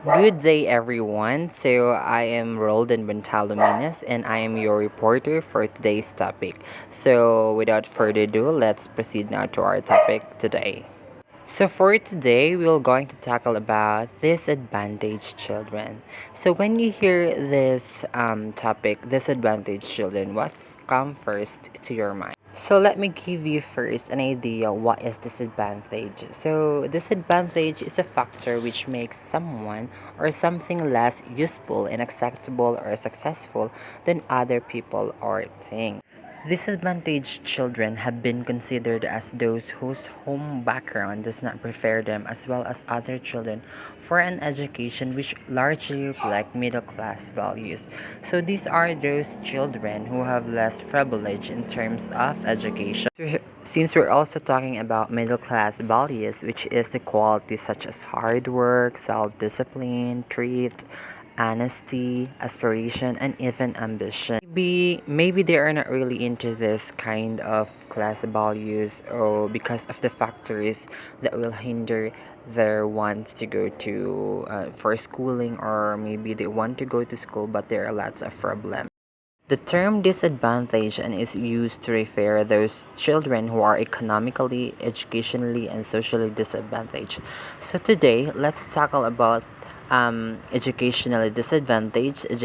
Good day, everyone. So, I am Roldan Bentaluminas and I am your reporter for today's topic. So, without further ado, let's proceed now to our topic today. So, for today, we're going to tackle about disadvantaged children. So, when you hear this topic, disadvantaged children, what comes first to your mind? So let me give you first an idea what is disadvantage. So disadvantage is a factor which makes someone or something less useful and acceptable or successful than other people or things. Disadvantaged children have been considered as those whose home background does not prepare them as well as other children for an education which largely reflect middle class values. So these are those children who have less privilege in terms of education. Since we're also talking about middle class values, which is the qualities such as hard work, self-discipline, thrift, honesty, aspiration, and even ambition. Maybe they are not really into this kind of class values or because of the factors that will hinder their wants to go to for schooling, or maybe they want to go to school but there are lots of problems. The term disadvantaged and is used to refer those children who are economically, educationally, and socially disadvantaged. So today, let's tackle about educationally disadvantaged, and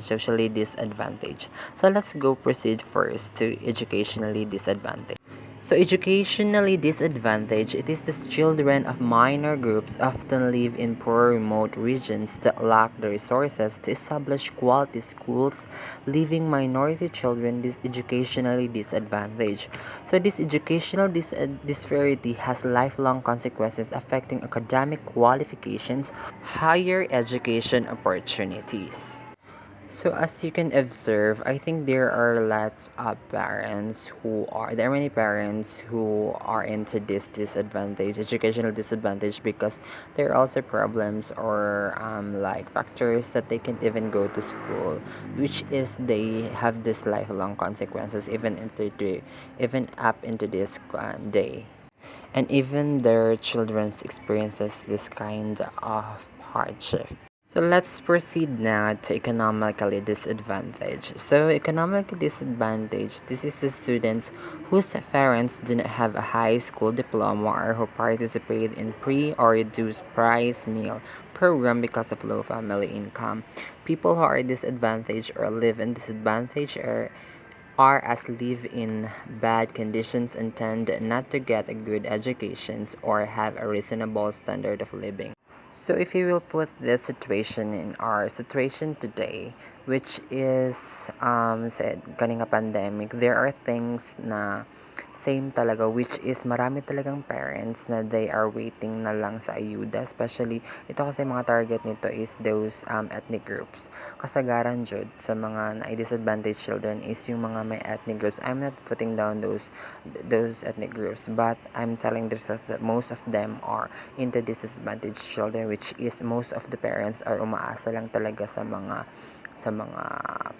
socially disadvantaged. So let's go proceed first to educationally disadvantaged. So educationally disadvantaged, it is the children of minor groups often live in poor remote regions that lack the resources to establish quality schools, leaving minority children educationally disadvantaged. So this educational disparity has lifelong consequences affecting academic qualifications, higher education opportunities. So as you can observe, I think there are lots of there are many parents who are into this educational disadvantage, because there are also problems or like factors that they can't even go to school, which is they have this lifelong consequences even up into this day, and even their children's experiences this kind of hardship. So let's proceed now to economically disadvantaged. So economically disadvantaged, this is the students whose parents do not have a high school diploma or who participate in pre or reduced price meal program because of low family income. People who are disadvantaged or live in disadvantaged are as live in bad conditions and tend not to get a good education or have a reasonable standard of living. So if you will put this situation in our situation today, which is said kaning pandemic, there are things na same talaga, which is marami talagang parents na they are waiting na lang sa ayuda, especially ito kasi mga target nito is those ethnic groups. Kasagaran jud sa mga disadvantaged children is yung mga may ethnic groups. I'm not putting down those ethnic groups, but I'm telling the truth that most of them are into disadvantaged children, which is most of the parents are umaasa lang talaga sa mga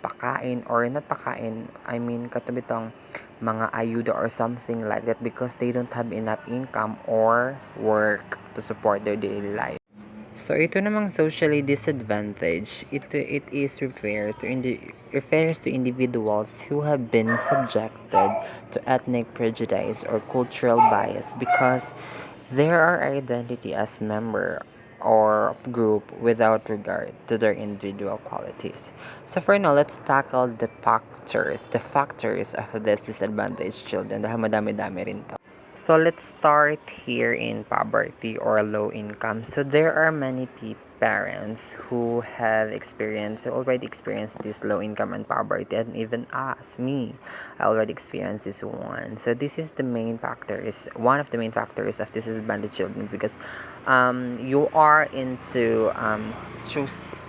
pakain, or not pakain, I mean katubitong mga ayuda or something like that, because they don't have enough income or work to support their daily life. So ito namang socially disadvantaged, it is refers to individuals who have been subjected to ethnic prejudice or cultural bias because there are identity as member or group without regard to their individual qualities. So for now, let's tackle the factors of this disadvantaged children. Dahil madami-dami rin to. So let's start here in poverty or low income. So there are many parents who already experienced this low income and poverty, and even me, I already experienced this one. So this is one of the main factors of disadvantaged children, because you are into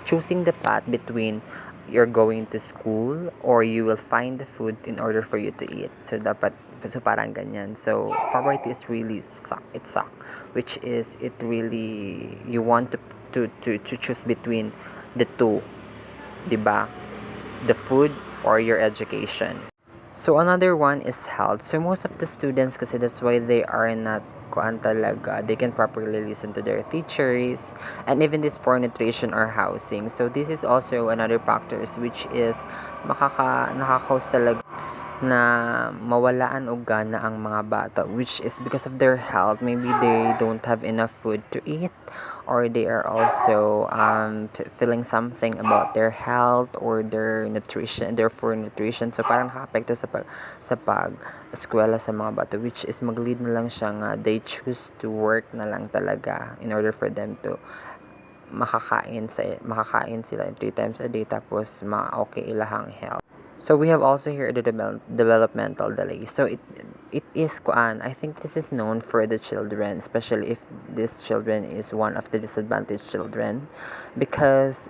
choosing the path between you're going to school or you will find the food in order for you to eat. So parang ganyan. So poverty is really suck, which is it really you want to choose between the two, 'di ba? The food or your education. So another one is health. So most of the students, kasi that's why they are not kuan talaga, they can properly listen to their teachers, and even this poor nutrition or housing. So this is also another factors which is nakaka-cause talaga na mawalaan og gana ang mga bata, which is because of their health. Maybe they don't have enough food to eat, or they are also feeling something about their health or their nutrition, their poor nutrition. So parang nakapekto sa pag eskwela sa mga bata, which is mag-lead na lang siya nga they choose to work na lang talaga in order for them to makakain sila 3 times a day, tapos okay ilahang health. So we have also here the developmental delay. So it is kuan. I think this is known for the children, especially if this children is one of the disadvantaged children, because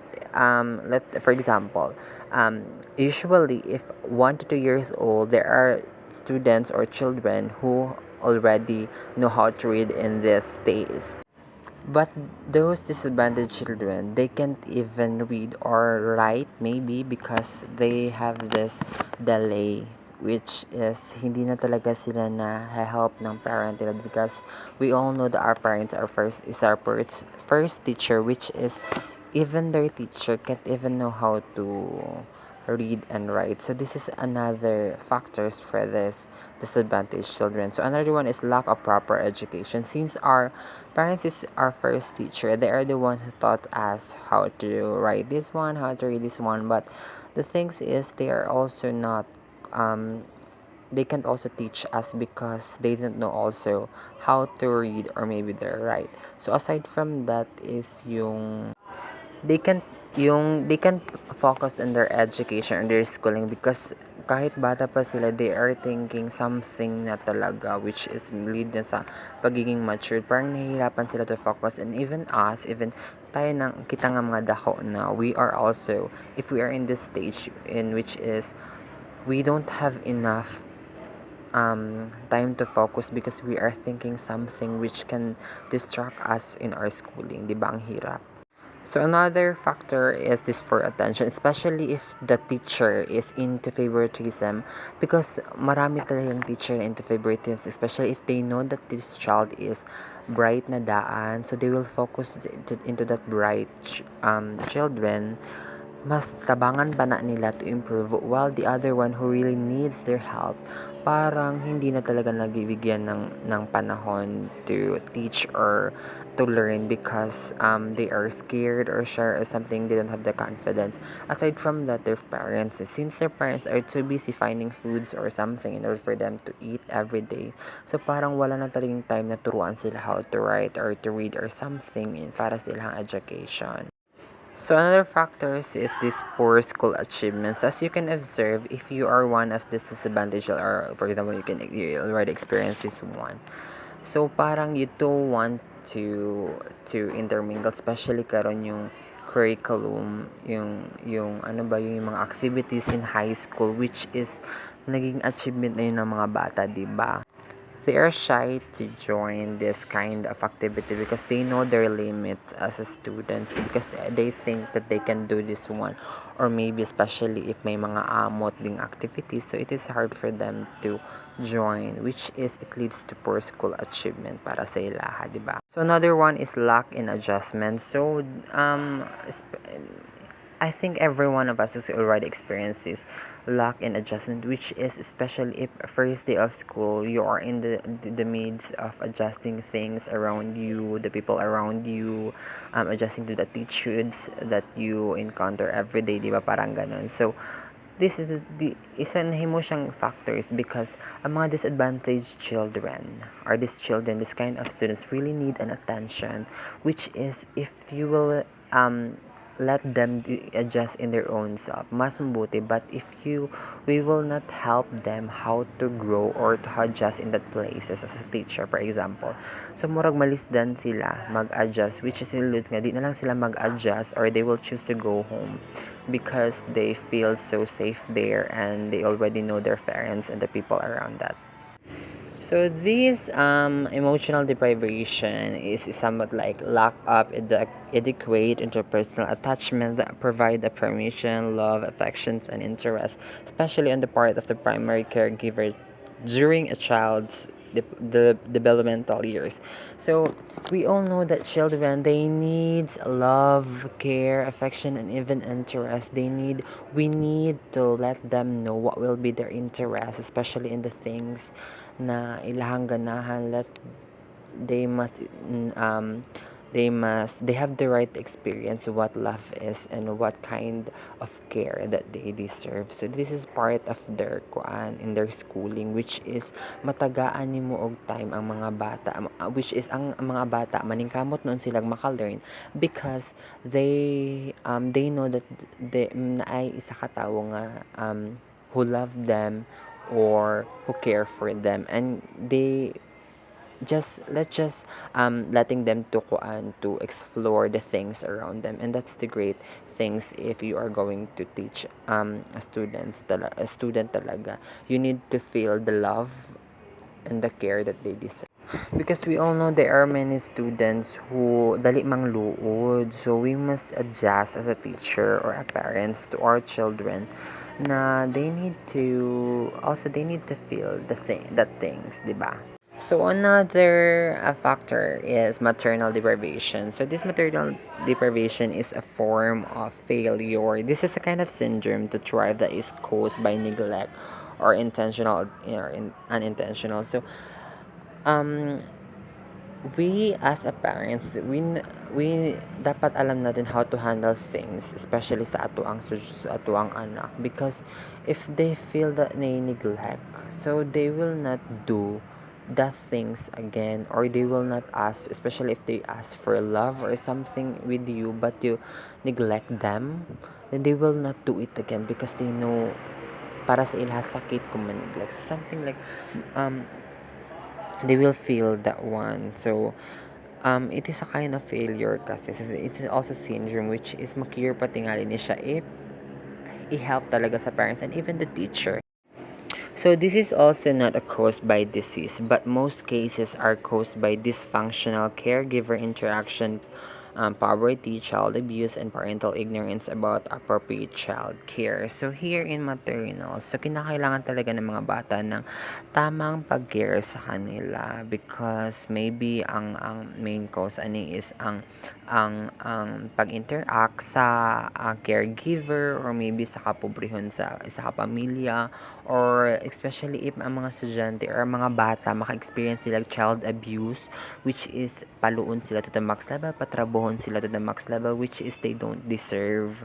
for example, usually if 1 to 2 years old, there are students or children who already know how to read in this stage. But those disadvantaged children, they can't even read or write, maybe because they have this delay, which is hindi na talaga sila na help ng parent nila, because we all know that our parents are our first teacher, which is even their teacher can't even know how to read and write. So this is another factors for this disadvantaged children. So another one is lack of proper education. Since our parents is our first teacher, they are the one who taught us how to write this one, how to read this one. But the things is they are also not they can't also teach us because they didn't know also how to read or maybe they write. So aside from that is they can they can focus on their education and their schooling, because kahit bata pa sila, they are thinking something na talaga, which is lead na sa pagiging matured. Parang nahihirapan sila to focus, and even us, even tayo nang kita nga mga dako na, we are also, if we are in this stage in which is we don't have enough time to focus because we are thinking something which can distract us in our schooling, di ba ang hirap? So another factor is this for attention, especially if the teacher is into favoritism, because marami talagang teacher na into favoritism, especially if they know that this child is bright na daan, so they will focus into that bright children. Mas tabangan pa na nila to improve, while the other one who really needs their help, parang hindi na talaga nagibigyan ng panahon to teach or to learn, because they are scared or sure or something, they don't have the confidence. Aside from that, their parents, since their parents are too busy finding foods or something in order for them to eat every day, so parang wala na talagang time na turuan sila how to write or to read or something para sa ilang education. So another factors is this poor school achievements. As you can observe, if you are one of this disadvantaged, or for example, you already experience this one. So parang you don't want to intermingle, especially karon yung curriculum, yung ano ba yung mga activities in high school, which is naging achievement na yun ng mga bata, di ba? They are shy to join this kind of activity because they know their limit as a student, because they think that they can do this one, or maybe especially if may mga amot ding activities, so it is hard for them to join, which is it leads to poor school achievement para sa ilaha, di ba? So another one is lack in adjustment. So I think every one of us has already experienced this lack in adjustment, which is especially if first day of school, you are in the midst of adjusting things around you, the people around you, adjusting to the attitudes that you encounter every day, di ba? Parang ganun. So this is isa na himo siyang factors, because ang mga disadvantaged children, or these children, this kind of students really need an attention, which is if you will let them adjust in their own self, mas mabuti. But if we will not help them how to grow or to adjust in that places as a teacher, for example, so murag malisdan sila mag-adjust, which is nga di na lang sila mag-adjust, or they will choose to go home because they feel so safe there and they already know their parents and the people around that. So this emotional deprivation is somewhat like lack of adequate interpersonal attachment that provide the permission, love, affections, and interest, especially on the part of the primary caregiver during a child's the developmental years. So we all know that children, they need love, care, affection, and even interest. We need to let them know what will be their interest, especially in the things na ilahang ganahan. They must they have the right experience what love is and what kind of care that they deserve. So this is part of their in their schooling, which is matagaan nimo og time ang mga bata, which is ang mga bata maningkamot noon silang maka-learn because they know that na ay isa ka tawo nga who love them or who care for them, and they just letting them to explore the things around them. And that's the great things if you are going to teach a student talaga. You need to feel the love and the care that they deserve, because we all know there are many students who dali mang luod, so we must adjust as a teacher or a parents to our children na they need to feel that things, di ba? So another factor is maternal deprivation. So this maternal deprivation is a form of failure. This is a kind of syndrome to thrive that is caused by neglect or intentional or unintentional. So um we as a parents, we dapat alam natin how to handle things, especially sa ato ang anak, because if they feel that they neglect, so they will not do that things again, or they will not ask, especially if they ask for love or something with you but you neglect them, then they will not do it again because they know para sa ila sakit kung neglect, so something like they will feel that one. So it is a kind of failure kasi it is also syndrome, which is makir patingali ni siya if i-help talaga sa parents and even the teacher. So this is also not a caused by disease, but most cases are caused by dysfunctional caregiver interaction, poverty, child abuse, and parental ignorance about appropriate child care. So here in maternal, so kinakailangan talaga ng mga bata ng tamang pag-care sa kanila, because maybe ang main cause ani is ang pag-interact sa caregiver, or maybe sa kapobrehon sa isa ka pamilya, or especially if ang mga estudyante or mga bata maka-experience sila child abuse, which is paluon sila to the max level, patrabohon sila to the max level, which is they don't deserve.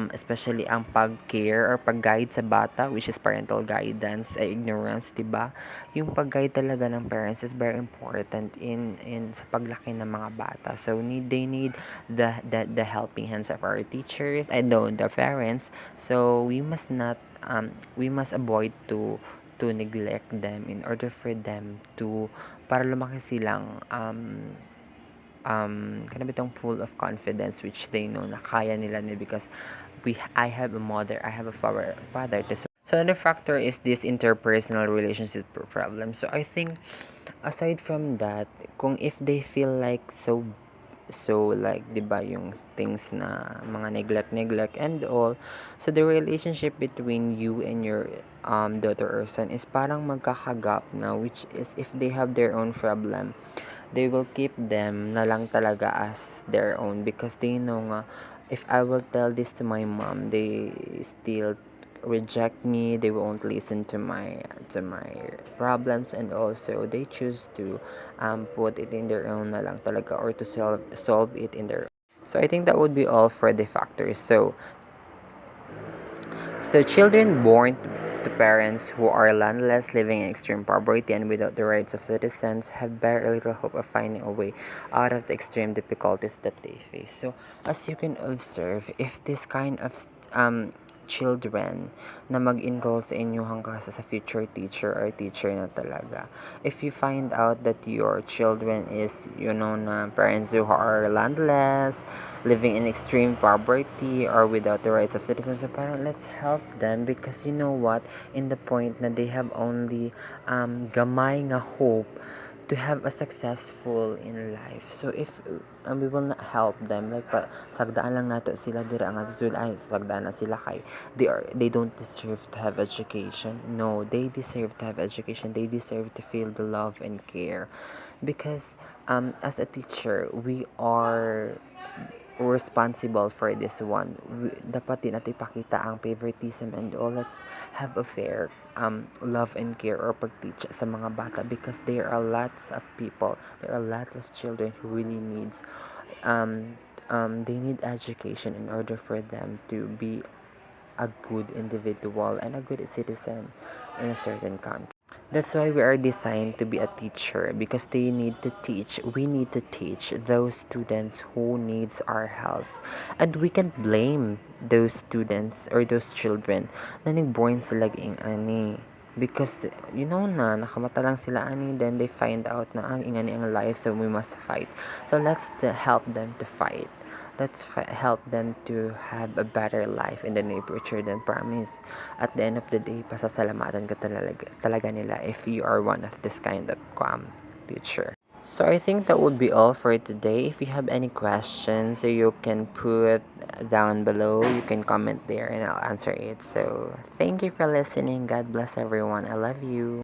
Especially ang pag-care or pag-guide sa bata, which is parental guidance, ay ignorance, diba? Yung pag-guide talaga ng parents is very important in sa paglaki ng mga bata. So they need the helping hands of our teachers, I know the parents. So we must avoid to neglect them in order for them to para lumaki silang kanabitang full of confidence, which they know na kaya nila because I have a mother, I have a father to. So another factor is this interpersonal relationship problem. So I think aside from that, kung if they feel like so like 'di ba yung things na mga neglect and all, so the relationship between you and your daughter or son is parang magkakagap na, which is if they have their own problem, they will keep them na lang talaga as their own, because they know nga if I will tell this to my mom, they still reject me, they won't listen to my problems, and also they choose to put it in their own na lang talaga, or to solve it in their own. So I think that would be all for the factors. So children born to parents who are landless, living in extreme poverty, and without the rights of citizens have very little hope of finding a way out of the extreme difficulties that they face. So as you can observe, if this kind of children na mag-enroll sa inyo hanggang sa future teacher or teacher na talaga, if you find out that your children is, na parents who are landless, living in extreme poverty, or without the rights of citizens, so parang let's help them, because you know what, in the point na they have only gamay nga hope to have a successful in life. So if we will not help them, like sagdaan lang nato sila dira nga sul ay sagdaan na sila kay they don't deserve to have education. No, they deserve to have education. They deserve to feel the love and care, because as a teacher we are responsible for this one. Dapat din natin ipakita ang favoritism and all. Let's have a fair love and care or pag-teach sa mga bata, because there are lots of people, there are lots of children who really needs they need education in order for them to be a good individual and a good citizen in a certain country. That's why we are designed to be a teacher, because they need to teach. We need to teach those students who needs our help. And we can't blame those students or those children na nag-born sila ani. Because, nakamata lang sila ani, then they find out na ang ingani ang life, so we must fight. So let's help them to fight. Let's help them to have a better life in the near future. Then promise, at the end of the day, pasasalamatan ka talaga nila if you are one of this kind of teacher. So I think that would be all for today. If you have any questions, you can put down below. You can comment there and I'll answer it. So thank you for listening. God bless everyone. I love you.